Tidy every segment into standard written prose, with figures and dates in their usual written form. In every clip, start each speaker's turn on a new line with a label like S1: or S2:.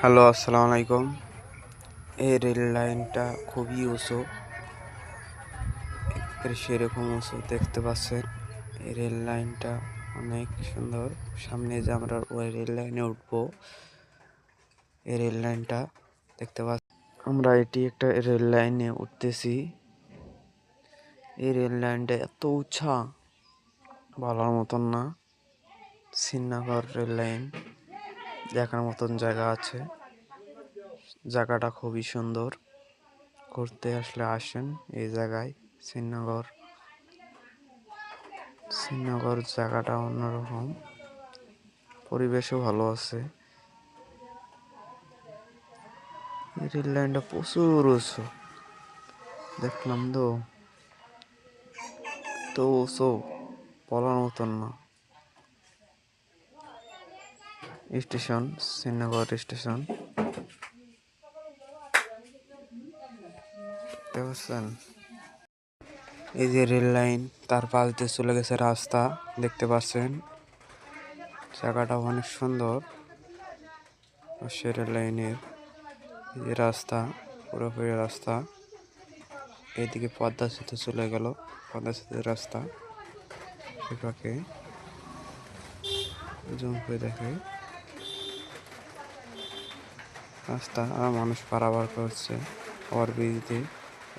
S1: Hello, আসসালামু আলাইকুম। এই রেল লাইনটা খুবই উঁচু, একেবারে সেরকম উঁচু দেখতে পাচ্ছেন। এই রেল লাইনটা অনেক সুন্দর। সামনে যে আমরা ওই রেল লাইনে উঠবো, এই রেল লাইনটা দেখতে পাচ্ছি আমরা। এটি একটা রেল লাইনে উঠতেছি। এই রেল লাইনটা এত উঁচা, বলার মতন না। শ্রীনগর রেল লাইন দেখার মতন জায়গা আছে। জায়গাটা খুবই সুন্দর। ঘুরতে আসলে আসেন এই জায়গায়। শ্রীনগর জায়গাটা অন্যরকম, পরিবেশও ভালো আছে। এই রেল লাইনটা প্রচুর উঁচু, দেখলাম তো উঁচু, বলার মতন না। স্টেশন, শ্রীনগর স্টেশন দেখতে পাচ্ছেন। এই যে রেল লাইন, তার পাশ দিয়ে চলে গেছে রাস্তা, দেখতে পাচ্ছেন। জায়গাটা অনেক সুন্দর। সে রেল লাইনের এই রাস্তা, পুরোপুরি রাস্তা। এইদিকে পদ্মা সেতু চলে গেল, পদ্মা সেতুর রাস্তা। এটাকে জুম করে দেখে রাস্তা, আর মানুষ পারাপার করছে ওভারব্রিজ দিয়ে।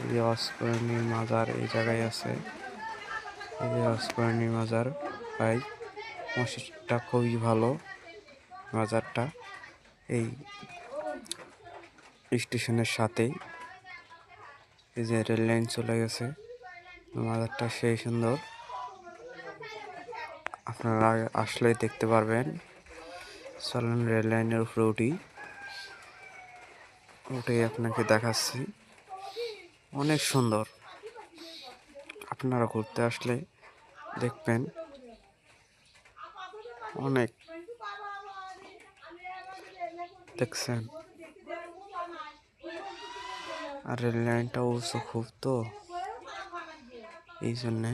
S1: এই যে অস্করণীর মাজার এই জায়গায় আছে। এই যে অস্করণীর মাজার, ভাই মসজিদটা খুবই ভালো। মাজারটা এই স্টেশনের সাথেই। এই যে রেল লাইন চলে গেছে, মাজারটা সেই সুন্দর। আপনারা আসলেই দেখতে পারবেন। চলেন রেল লাইনের উপরে উঠে আপনাকে দেখাচ্ছি। অনেক সুন্দর। আপনারা ঘুরতে আসলে দেখবেন। অনেক দেখছেন। আর রেল লাইনটা উঁচু খুব, তো এই জন্যে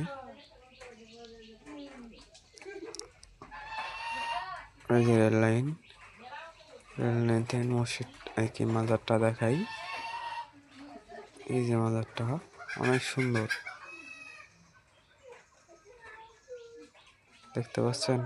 S1: রেল লাইন থেকে মসজিদ কি মাজারটা দেখাই। এই যে মাজারটা অনেক সুন্দর, দেখতে পাচ্ছেন।